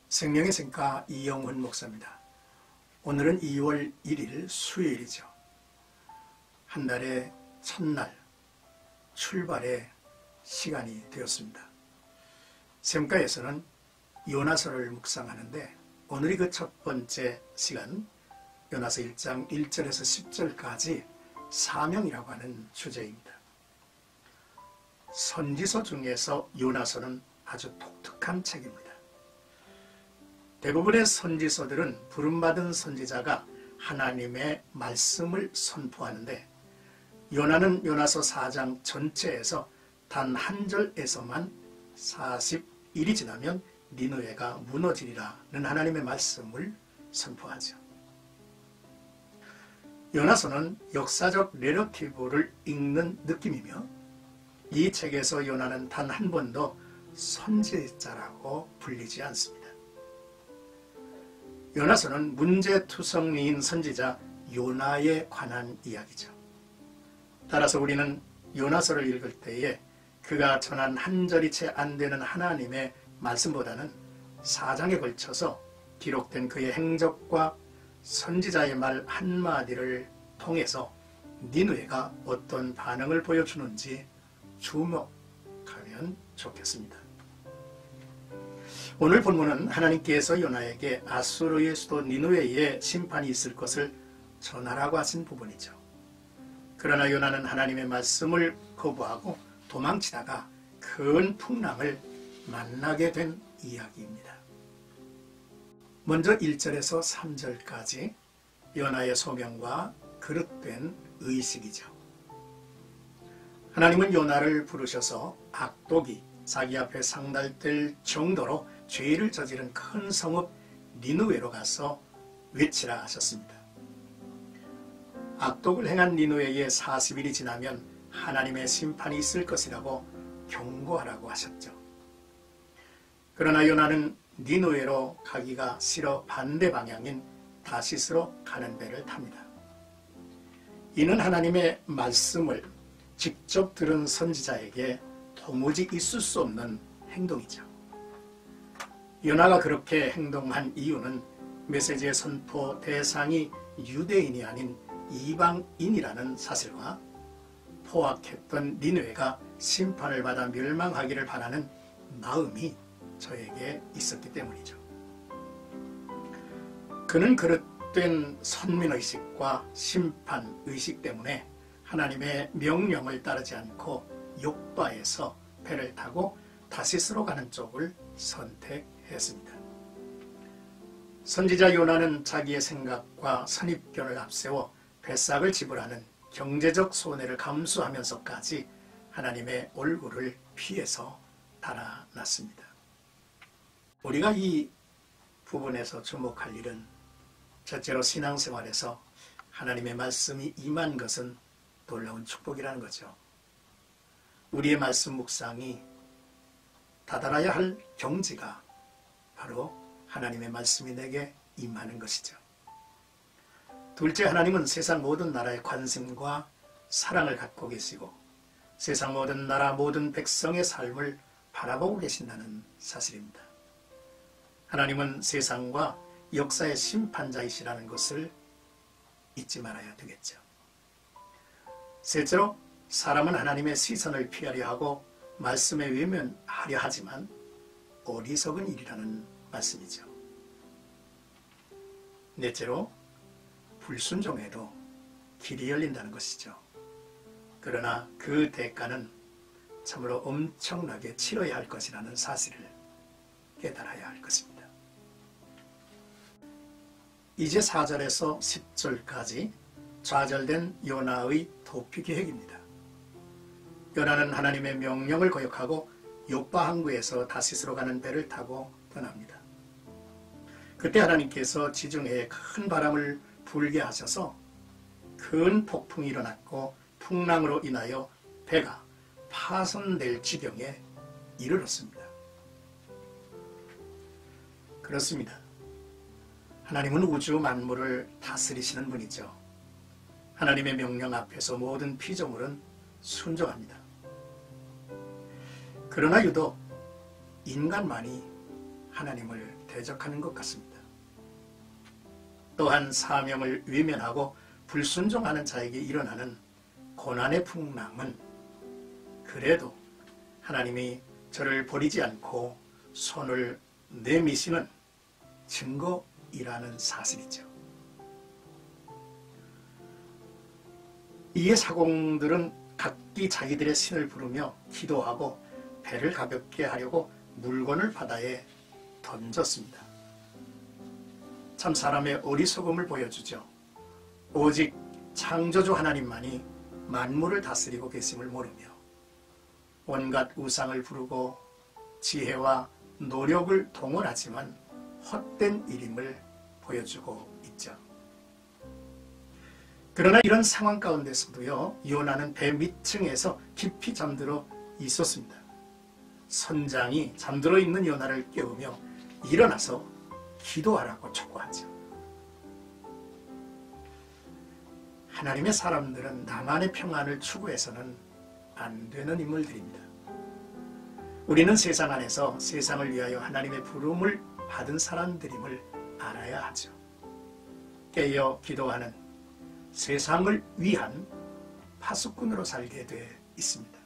생명의 생가 이영훈 목사입니다. 오늘은 2월 1일 수요일이죠. 한 달의 첫날 출발의 시간이 되었습니다. 샘가에서는 요나서를 묵상하는데 오늘이 그 첫 번째 시간, 요나서 1장 1절에서 10절까지 사명이라고 하는 주제입니다. 선지서 중에서 요나서는 아주 독특한 책입니다. 대부분의 선지서들은 부름받은 선지자가 하나님의 말씀을 선포하는데 요나는 요나서 4장 전체에서 단 한 절에서만 40일이 지나면 니느웨가 무너지리라는 하나님의 말씀을 선포하죠. 요나서는 역사적 내러티브를 읽는 느낌이며 이 책에서 요나는 단 한 번도 선지자라고 불리지 않습니다. 요나서는 문제투성이인 선지자 요나에 관한 이야기죠. 따라서 우리는 요나서를 읽을 때에 그가 전한 한 절이 채 안 되는 하나님의 말씀보다는 4장에 걸쳐서 기록된 그의 행적과 선지자의 말 한마디를 통해서 니느웨가 어떤 반응을 보여주는지 주목하면 좋겠습니다. 오늘 본문은 하나님께서 요나에게 아수르의 수도 니느웨에 심판이 있을 것을 전하라고 하신 부분이죠. 그러나 요나는 하나님의 말씀을 거부하고 도망치다가 큰 풍랑을 만나게 된 이야기입니다. 먼저 1절에서 3절까지 요나의 소명과 그릇된 의식이죠. 하나님은 요나를 부르셔서 악독이 자기 앞에 상달될 정도로 죄를 저지른 큰 성읍 니느웨로 가서 외치라 하셨습니다. 악독을 행한 니느웨에 40일이 지나면 하나님의 심판이 있을 것이라고 경고하라고 하셨죠. 그러나 요나는 니느웨로 가기가 싫어 반대 방향인 다시스로 가는 배를 탑니다. 이는 하나님의 말씀을 직접 들은 선지자에게 도무지 있을 수 없는 행동이죠. 요나가 그렇게 행동한 이유는 메시지의 선포 대상이 유대인이 아닌 이방인이라는 사실과 포악했던 니느웨가 심판을 받아 멸망하기를 바라는 마음이 저에게 있었기 때문이죠. 그는 그릇된 선민의식과 심판의식 때문에 하나님의 명령을 따르지 않고 욥바에서 배를 타고 다시스로 가는 쪽을 선택했습니다. 선지자 요나는 자기의 생각과 선입견을 앞세워 배싹을 지불하는 경제적 손해를 감수하면서까지 하나님의 얼굴을 피해서 달아났습니다. 우리가 이 부분에서 주목할 일은 첫째로 신앙생활에서 하나님의 말씀이 임한 것은 놀라운 축복이라는 거죠. 우리의 말씀 묵상이 다다라야 할 경지가 바로 하나님의 말씀이 내게 임하는 것이죠. 둘째, 하나님은 세상 모든 나라의 관심과 사랑을 갖고 계시고 세상 모든 나라 모든 백성의 삶을 바라보고 계신다는 사실입니다. 하나님은 세상과 역사의 심판자이시라는 것을 잊지 말아야 되겠죠. 셋째로, 사람은 하나님의 시선을 피하려 하고 말씀에 외면하려 하지만 어리석은 일이라는 말씀이죠. 넷째로, 불순종해도 길이 열린다는 것이죠. 그러나 그 대가는 참으로 엄청나게 치러야 할 것이라는 사실을 깨달아야 할 것입니다. 이제 4절에서 10절까지 좌절된 요나의 도피 계획입니다. 요나는 하나님의 명령을 거역하고 욥바 항구에서 다시스로 가는 배를 타고 떠납니다. 그때 하나님께서 지중해에 큰 바람을 불게 하셔서 큰 폭풍이 일어났고 풍랑으로 인하여 배가 파손될 지경에 이르렀습니다. 그렇습니다. 하나님은 우주 만물을 다스리시는 분이죠. 하나님의 명령 앞에서 모든 피조물은 순종합니다. 그러나 유독 인간만이 하나님을 대적하는 것 같습니다. 또한 사명을 외면하고 불순종하는 자에게 일어나는 고난의 풍랑은 그래도 하나님이 저를 버리지 않고 손을 내미시는 증거이라는 사실이죠. 이에 사공들은 각기 자기들의 신을 부르며 기도하고 배를 가볍게 하려고 물건을 바다에 던졌습니다. 참 사람의 어리석음을 보여주죠. 오직 창조주 하나님만이 만물을 다스리고 계심을 모르며 온갖 우상을 부르고 지혜와 노력을 동원하지만 헛된 일임을 보여주고 있죠. 그러나 이런 상황 가운데서도요, 요나는 배 밑층에서 깊이 잠들어 있었습니다. 선장이 잠들어 있는 요나를 깨우며 일어나서 기도하라고 촉구하죠. 하나님의 사람들은 나만의 평안을 추구해서는 안 되는 인물들입니다. 우리는 세상 안에서 세상을 위하여 하나님의 부름을 받은 사람들임을 알아야 하죠. 깨어 기도하는 세상을 위한 파수꾼으로 살게 돼 있습니다.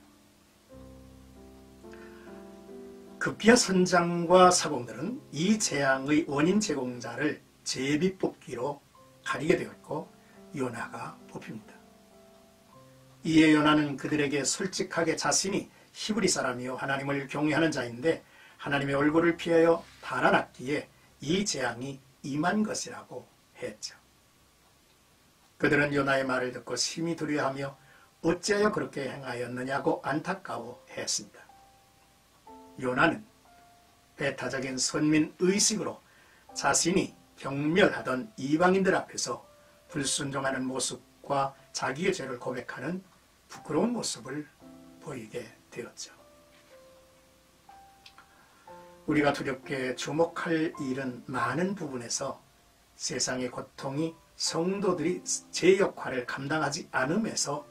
급기야 선장과 사공들은 이 재앙의 원인 제공자를 제비뽑기로 가리게 되었고 요나가 뽑힙니다. 이에 요나는 그들에게 솔직하게 자신이 히브리 사람이요 하나님을 경외하는 자인데 하나님의 얼굴을 피하여 달아났기에 이 재앙이 임한 것이라고 했죠. 그들은 요나의 말을 듣고 심히 두려워하며 어찌하여 그렇게 행하였느냐고 안타까워했습니다. 요나는 배타적인 선민의식으로 자신이 경멸하던 이방인들 앞에서 불순종하는 모습과 자기의 죄를 고백하는 부끄러운 모습을 보이게 되었죠. 우리가 두렵게 주목할 일은 많은 부분에서 세상의 고통이 성도들이 제 역할을 감당하지 않음에서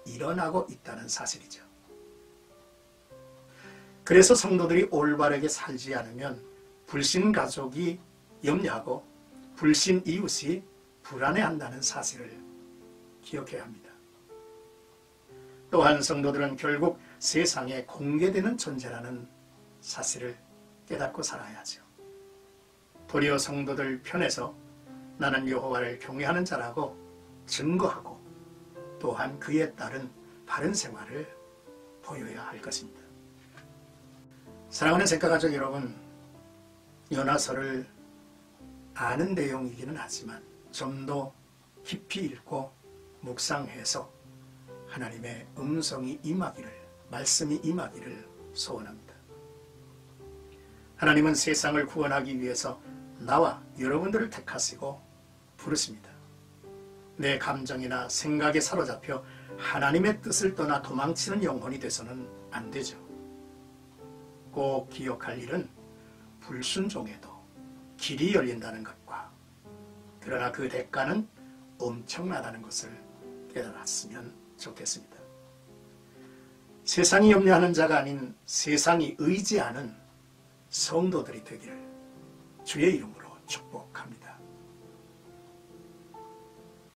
일어나고 있다는 사실이죠. 그래서 성도들이 올바르게 살지 않으면 불신 가족이 염려하고 불신 이웃이 불안해한다는 사실을 기억해야 합니다. 또한 성도들은 결국 세상에 공개되는 존재라는 사실을 깨닫고 살아야죠. 도리어 성도들 편에서 나는 여호와를 경외하는 자라고 증거하고 또한 그에 따른 바른 생활을 보여야 할 것입니다. 사랑하는 생가가족 여러분, 요나서를 아는 내용이기는 하지만 좀 더 깊이 읽고 묵상해서 하나님의 음성이 임하기를, 말씀이 임하기를 소원합니다. 하나님은 세상을 구원하기 위해서 나와 여러분들을 택하시고 부르십니다. 내 감정이나 생각에 사로잡혀 하나님의 뜻을 떠나 도망치는 영혼이 돼서는 안 되죠. 꼭 기억할 일은 불순종에도 길이 열린다는 것과 그러나 그 대가는 엄청나다는 것을 깨달았으면 좋겠습니다. 세상이 염려하는 자가 아닌 세상이 의지하는 성도들이 되기를 주의 이름으로 축복합니다.